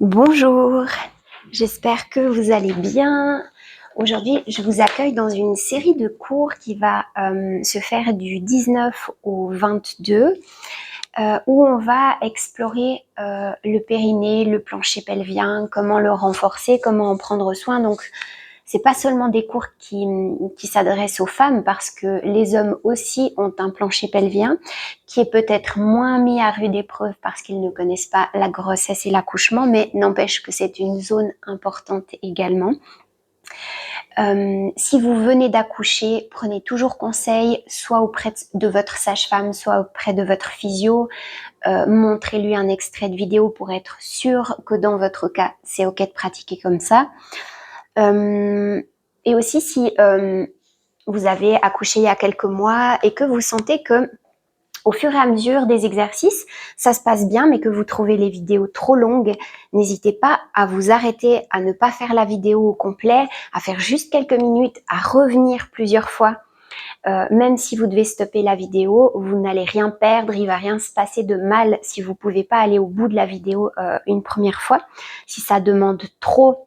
Bonjour, j'espère que vous allez bien. Aujourd'hui, je vous accueille dans une série de cours qui va se faire du 19 au 22, où on va explorer le périnée, le plancher pelvien, comment le renforcer, comment en prendre soin. Donc, c'est pas seulement des cours qui s'adressent aux femmes, parce que les hommes aussi ont un plancher pelvien qui est peut-être moins mis à rude épreuve parce qu'ils ne connaissent pas la grossesse et l'accouchement, mais n'empêche que c'est une zone importante également. Si vous venez d'accoucher, prenez toujours conseil, soit auprès de votre sage-femme, soit auprès de votre physio. Montrez-lui un extrait de vidéo pour être sûr que dans votre cas, c'est ok de pratiquer comme ça. Et aussi, si vous avez accouché il y a quelques mois et que vous sentez que au fur et à mesure des exercices, ça se passe bien, mais que vous trouvez les vidéos trop longues, n'hésitez pas à vous arrêter, à ne pas faire la vidéo au complet, à faire juste quelques minutes, à revenir plusieurs fois. Même si vous devez stopper la vidéo, vous n'allez rien perdre, il va rien se passer de mal si vous pouvez pas aller au bout de la vidéo une première fois. Si ça demande trop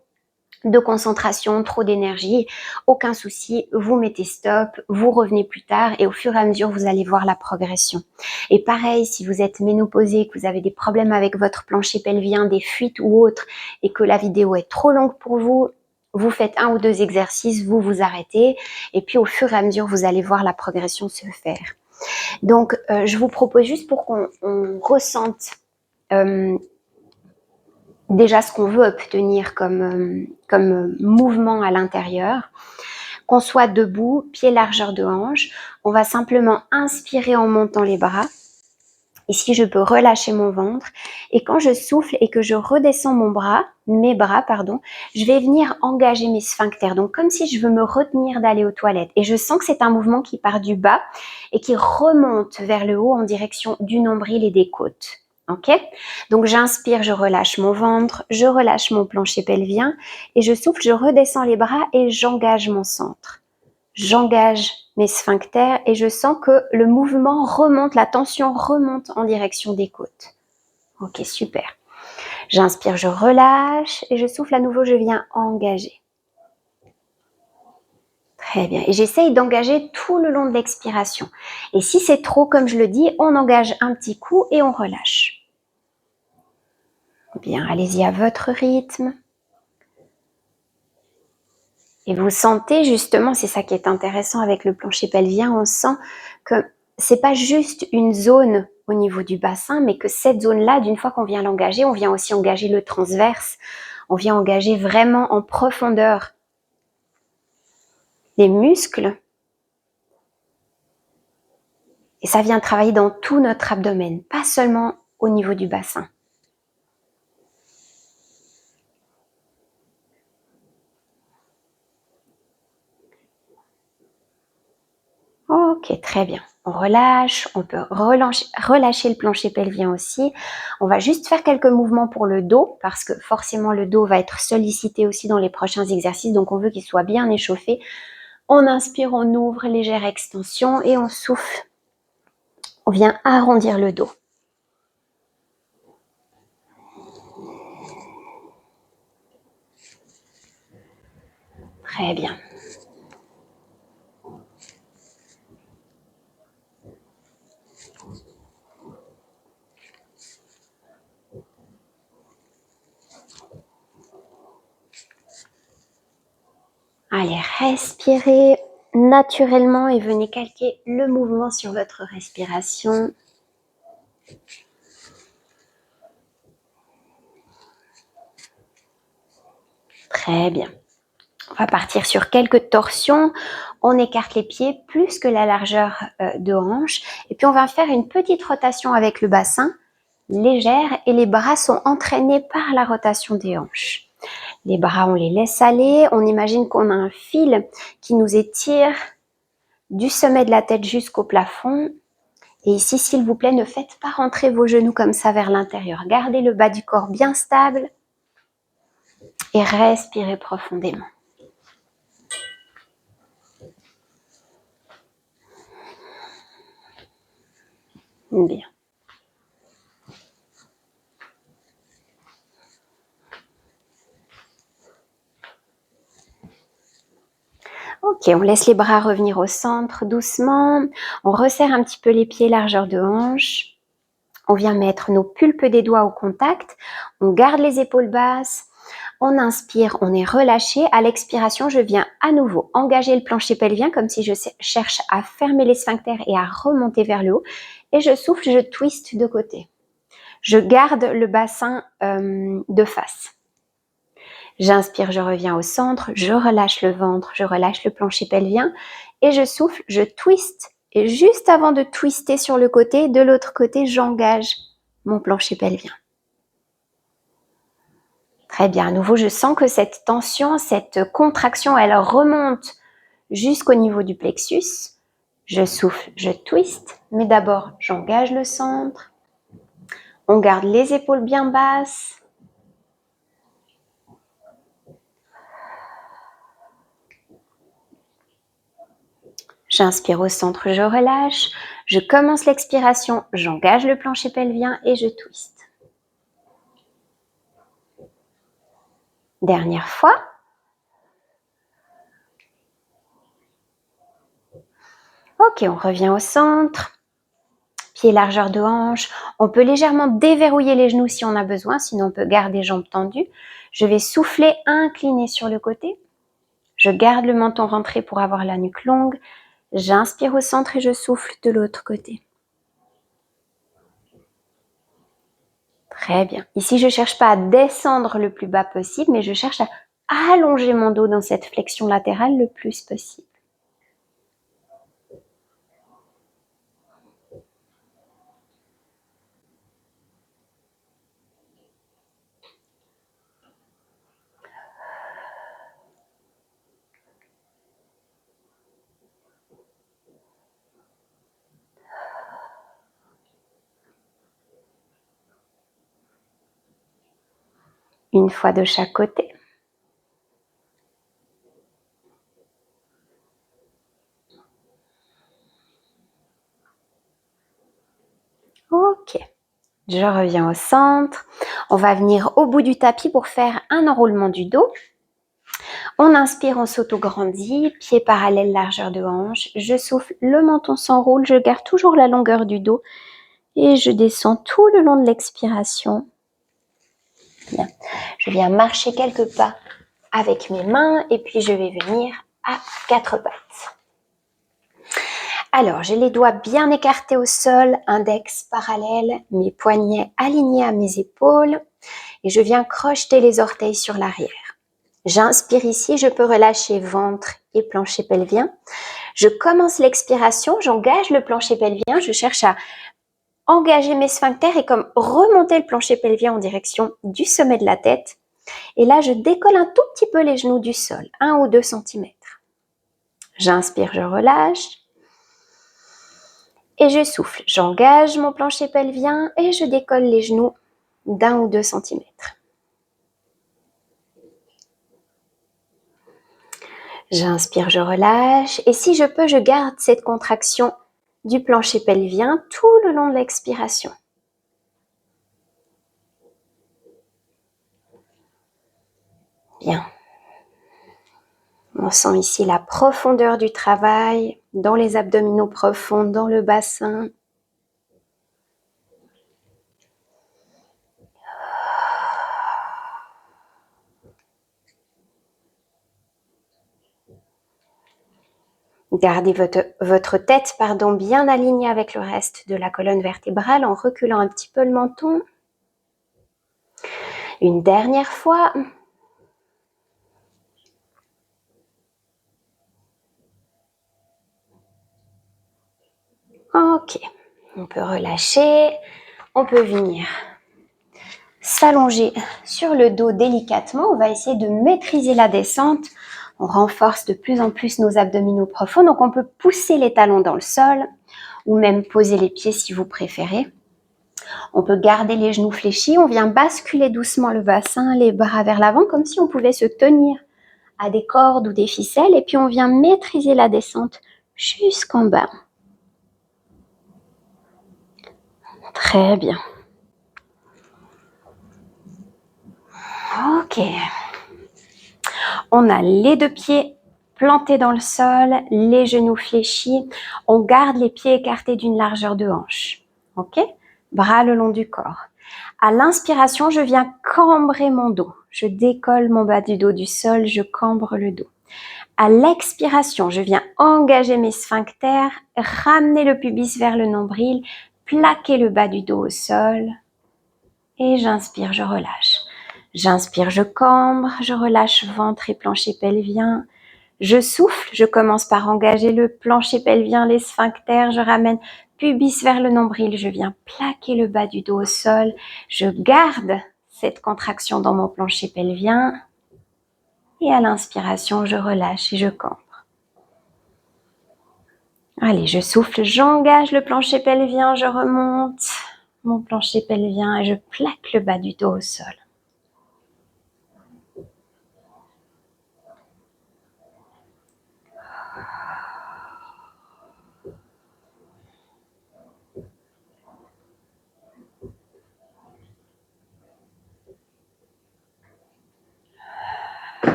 de concentration, trop d'énergie, aucun souci, vous mettez stop, vous revenez plus tard et au fur et à mesure, vous allez voir la progression. Et pareil, si vous êtes ménopausé, que vous avez des problèmes avec votre plancher pelvien, des fuites ou autres, et que la vidéo est trop longue pour vous, vous faites 1 ou 2 exercices, vous vous arrêtez, et puis au fur et à mesure, vous allez voir la progression se faire. Donc, je vous propose juste pour qu'on ressente déjà ce qu'on veut obtenir comme mouvement à l'intérieur, qu'on soit debout, pied largeur de hanche. On va simplement inspirer en montant les bras. Ici, je peux relâcher mon ventre. Et quand je souffle et que je redescends mes bras, je vais venir engager mes sphincters. Donc, comme si je veux me retenir d'aller aux toilettes. Et je sens que c'est un mouvement qui part du bas et qui remonte vers le haut en direction du nombril et des côtes. Ok? Donc, j'inspire, je relâche mon ventre, je relâche mon plancher pelvien et je souffle, je redescends les bras et j'engage mon centre. J'engage mes sphincters et je sens que le mouvement remonte, la tension remonte en direction des côtes. Ok, super. J'inspire, je relâche et je souffle à nouveau, je viens engager. Très bien. Et j'essaye d'engager tout le long de l'expiration. Et si c'est trop, comme je le dis, on engage un petit coup et on relâche. Bien, allez-y à votre rythme. Et vous sentez justement, c'est ça qui est intéressant avec le plancher pelvien, on sent que c'est pas juste une zone au niveau du bassin, mais que cette zone-là, d'une fois qu'on vient l'engager, on vient aussi engager le transverse, on vient engager vraiment en profondeur les muscles. Et ça vient travailler dans tout notre abdomen, pas seulement au niveau du bassin. Ok, très bien. On relâche, on peut relâcher le plancher pelvien aussi. On va juste faire quelques mouvements pour le dos parce que forcément le dos va être sollicité aussi dans les prochains exercices, donc on veut qu'il soit bien échauffé. On inspire, on ouvre, légère extension et on souffle. On vient arrondir le dos. Très bien. Allez, respirez naturellement et venez calquer le mouvement sur votre respiration. Très bien. On va partir sur quelques torsions. On écarte les pieds plus que la largeur de hanche. Et puis on va faire une petite rotation avec le bassin, légère, et les bras sont entraînés par la rotation des hanches. Les bras, on les laisse aller. On imagine qu'on a un fil qui nous étire du sommet de la tête jusqu'au plafond. Et ici, s'il vous plaît, ne faites pas rentrer vos genoux comme ça vers l'intérieur. Gardez le bas du corps bien stable et respirez profondément. Bien. Ok, on laisse les bras revenir au centre doucement. On resserre un petit peu les pieds, largeur de hanche. On vient mettre nos pulpes des doigts au contact. On garde les épaules basses. On inspire, on est relâché. À l'expiration, je viens à nouveau engager le plancher pelvien comme si je cherche à fermer les sphincters et à remonter vers le haut. Et je souffle, je twiste de côté. Je garde le bassin de face. J'inspire, je reviens au centre, je relâche le ventre, je relâche le plancher pelvien et je souffle, je twiste. Et juste avant de twister sur le côté, de l'autre côté, j'engage mon plancher pelvien. Très bien, à nouveau, je sens que cette tension, cette contraction, elle remonte jusqu'au niveau du plexus. Je souffle, je twiste, mais d'abord, j'engage le centre. On garde les épaules bien basses. J'inspire au centre, je relâche. Je commence l'expiration, j'engage le plancher pelvien et je twiste. Dernière fois. Ok, on revient au centre. Pieds largeur de hanche. On peut légèrement déverrouiller les genoux si on a besoin, sinon on peut garder jambes tendues. Je vais souffler, incliner sur le côté. Je garde le menton rentré pour avoir la nuque longue. J'inspire au centre et je souffle de l'autre côté. Très bien. Ici, je ne cherche pas à descendre le plus bas possible, mais je cherche à allonger mon dos dans cette flexion latérale le plus possible. Une fois de chaque côté. Ok. Je reviens au centre. On va venir au bout du tapis pour faire un enroulement du dos. On inspire, on s'auto-grandit, pieds parallèles, largeur de hanche. Je souffle, le menton s'enroule, je garde toujours la longueur du dos et je descends tout le long de l'expiration. Bien. Je viens marcher quelques pas avec mes mains et puis je vais venir à quatre pattes. Alors, j'ai les doigts bien écartés au sol, index parallèle, mes poignets alignés à mes épaules et je viens crocheter les orteils sur l'arrière. J'inspire ici, je peux relâcher ventre et plancher pelvien. Je commence l'expiration, j'engage le plancher pelvien, je cherche à engager mes sphincters et comme remonter le plancher pelvien en direction du sommet de la tête. Et là, je décolle un tout petit peu les genoux du sol, 1 ou 2 cm. J'inspire, je relâche. Et je souffle. J'engage mon plancher pelvien et je décolle les genoux d'1 ou 2 cm. J'inspire, je relâche. Et si je peux, je garde cette contraction du plancher pelvien tout le long de l'expiration. Bien. On sent ici la profondeur du travail dans les abdominaux profonds, dans le bassin. Gardez votre tête bien alignée avec le reste de la colonne vertébrale en reculant un petit peu le menton. Une dernière fois. Ok, on peut relâcher, on peut venir s'allonger sur le dos délicatement. On va essayer de maîtriser la descente. On renforce de plus en plus nos abdominaux profonds. Donc on peut pousser les talons dans le sol ou même poser les pieds si vous préférez. On peut garder les genoux fléchis. On vient basculer doucement le bassin, les bras vers l'avant comme si on pouvait se tenir à des cordes ou des ficelles. Et puis on vient maîtriser la descente jusqu'en bas. Très bien. Ok. On a les deux pieds planté dans le sol, les genoux fléchis. On garde les pieds écartés d'une largeur de hanche. Ok? Bras le long du corps. À l'inspiration, je viens cambrer mon dos. Je décolle mon bas du dos du sol, je cambre le dos. À l'expiration, je viens engager mes sphincters, ramener le pubis vers le nombril, plaquer le bas du dos au sol. Et j'inspire, je relâche. J'inspire, je cambre, je relâche ventre et plancher pelvien. Je souffle, je commence par engager le plancher pelvien, les sphincters, je ramène pubis vers le nombril, je viens plaquer le bas du dos au sol. Je garde cette contraction dans mon plancher pelvien. Et à l'inspiration, je relâche et je cambre. Allez, je souffle, j'engage le plancher pelvien, je remonte mon plancher pelvien et je plaque le bas du dos au sol.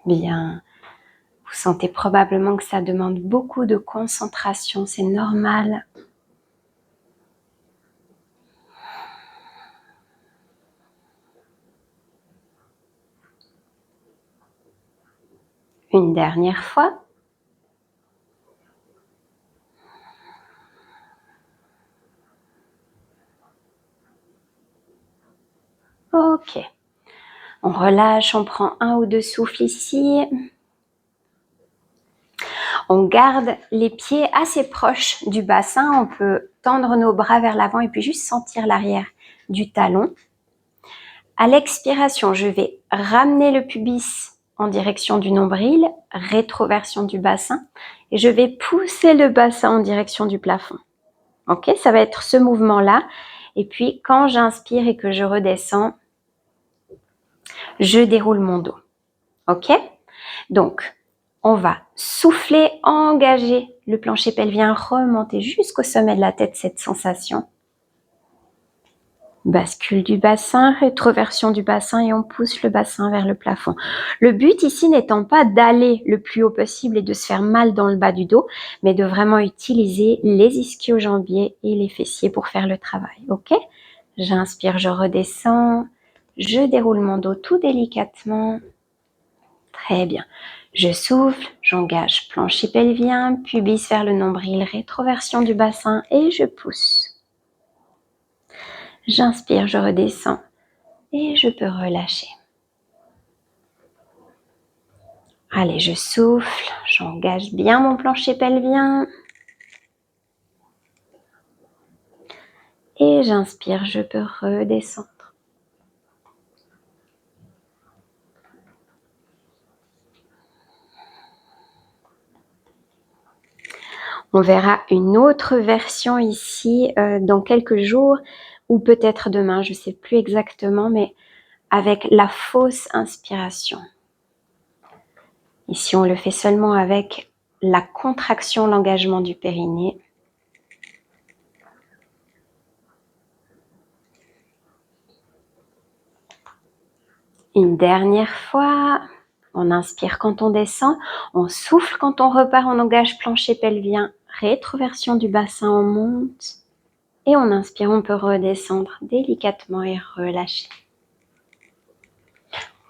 Bien, vous sentez probablement que ça demande beaucoup de concentration, c'est normal. Une dernière fois. Ok. On relâche, on prend un ou deux souffles ici. On garde les pieds assez proches du bassin. On peut tendre nos bras vers l'avant et puis juste sentir l'arrière du talon. À l'expiration, je vais ramener le pubis en direction du nombril, rétroversion du bassin, et je vais pousser le bassin en direction du plafond. Ok, ça va être ce mouvement-là. Et puis, quand j'inspire et que je redescends, je déroule mon dos. Ok? Donc, on va souffler, engager le plancher pelvien, remonter jusqu'au sommet de la tête, cette sensation. Bascule du bassin, rétroversion du bassin et on pousse le bassin vers le plafond. Le but ici n'étant pas d'aller le plus haut possible et de se faire mal dans le bas du dos, mais de vraiment utiliser les ischio-jambiers et les fessiers pour faire le travail. Ok? J'inspire, je redescends, je déroule mon dos tout délicatement. Très bien. Je souffle, j'engage plancher pelvien, pubis vers le nombril, rétroversion du bassin et je pousse. J'inspire, je redescends et je peux relâcher. Allez, je souffle, j'engage bien mon plancher pelvien. Et j'inspire, je peux redescendre. On verra une autre version ici dans quelques jours ou peut-être demain, je ne sais plus exactement, mais avec la fausse inspiration. Ici, on le fait seulement avec la contraction, l'engagement du périnée. Une dernière fois, on inspire quand on descend, on souffle quand on repart, on engage plancher pelvien, rétroversion du bassin, on monte. Et on inspire, on peut redescendre délicatement et relâcher.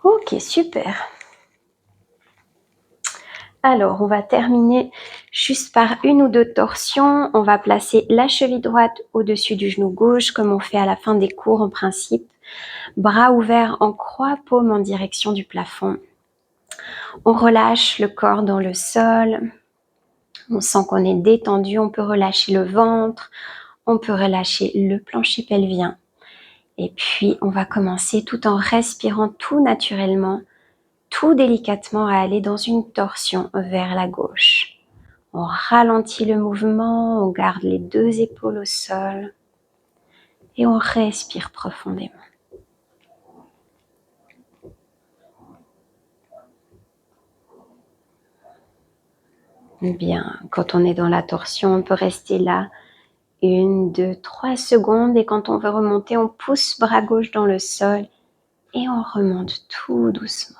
Ok, super. Alors, on va terminer juste par une ou deux torsions. On va placer la cheville droite au-dessus du genou gauche, comme on fait à la fin des cours en principe. Bras ouverts en croix, paume en direction du plafond. On relâche le corps dans le sol. On sent qu'on est détendu. On peut relâcher le ventre. On peut relâcher le plancher pelvien. Et puis, on va commencer tout en respirant tout naturellement, tout délicatement à aller dans une torsion vers la gauche. On ralentit le mouvement, on garde les deux épaules au sol et on respire profondément. Bien, quand on est dans la torsion, on peut rester là 1, 2, 3 secondes et quand on veut remonter, on pousse bras gauche dans le sol et on remonte tout doucement.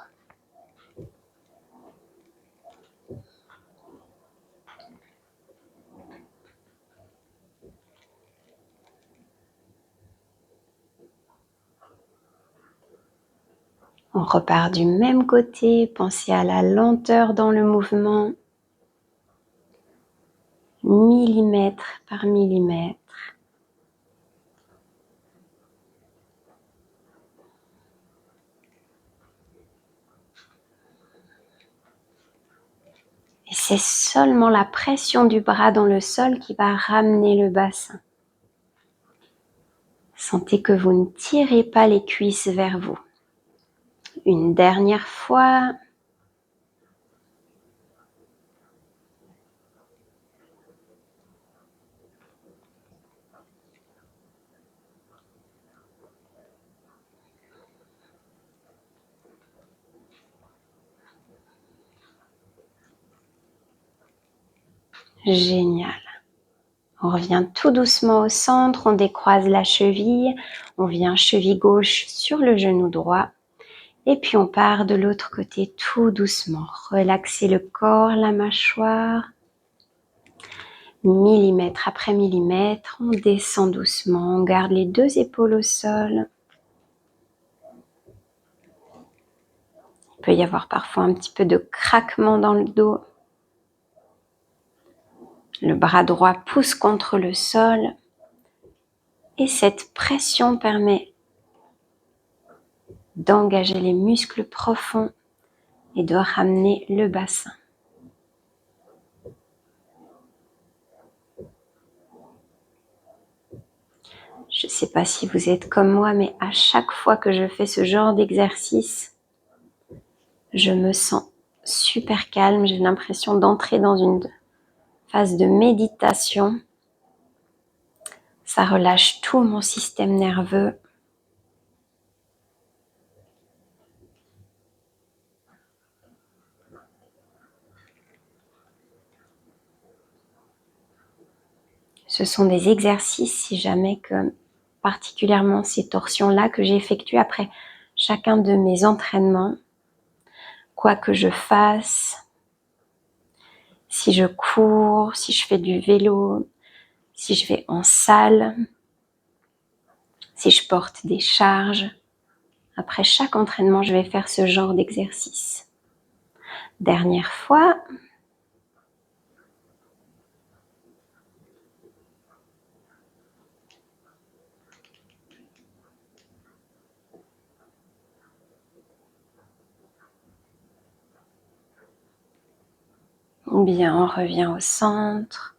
On repart du même côté, pensez à la lenteur dans le mouvement, millimètre par millimètre. Et c'est seulement la pression du bras dans le sol qui va ramener le bassin. Sentez que vous ne tirez pas les cuisses vers vous. Une dernière fois. Génial. On revient tout doucement au centre, on décroise la cheville, on vient cheville gauche sur le genou droit et puis on part de l'autre côté tout doucement. Relaxez le corps, la mâchoire, millimètre après millimètre, on descend doucement, on garde les 2 épaules au sol. Il peut y avoir parfois un petit peu de craquement dans le dos. Le bras droit pousse contre le sol et cette pression permet d'engager les muscles profonds et de ramener le bassin. Je ne sais pas si vous êtes comme moi, mais à chaque fois que je fais ce genre d'exercice, je me sens super calme. J'ai l'impression d'entrer dans une phase de méditation. Ça relâche tout mon système nerveux. Ce sont des exercices, si jamais que particulièrement ces torsions-là que j'ai effectuées après chacun de mes entraînements, quoi que je fasse, si je cours, si je fais du vélo, si je vais en salle, si je porte des charges, après chaque entraînement, je vais faire ce genre d'exercice. Dernière fois. Bien, on revient au centre.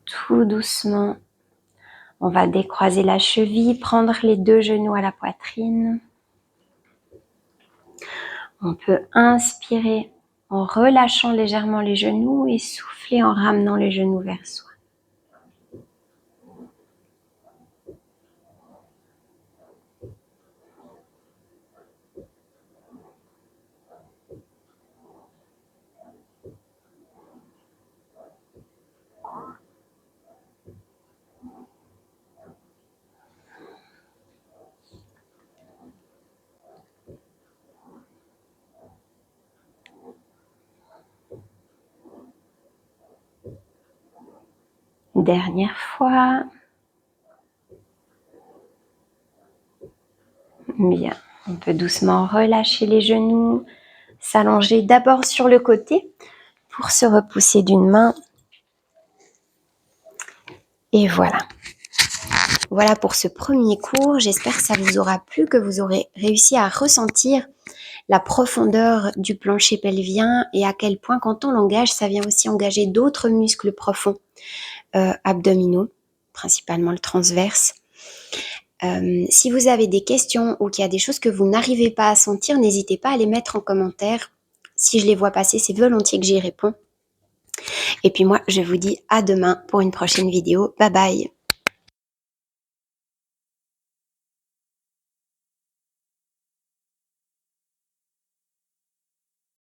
Tout doucement. On va décroiser la cheville, prendre les 2 genoux à la poitrine. On peut inspirer en relâchant légèrement les genoux et souffler en ramenant les genoux vers soi. Dernière fois. Bien, on peut doucement relâcher les genoux, s'allonger d'abord sur le côté pour se repousser d'une main. Et voilà. Voilà pour ce premier cours. J'espère que ça vous aura plu, que vous aurez réussi à ressentir la profondeur du plancher pelvien et à quel point quand on l'engage, ça vient aussi engager d'autres muscles profonds abdominaux, principalement le transverse. Si vous avez des questions ou qu'il y a des choses que vous n'arrivez pas à sentir, n'hésitez pas à les mettre en commentaire. Si je les vois passer, c'est volontiers que j'y réponds. Et puis moi, je vous dis à demain pour une prochaine vidéo. Bye bye!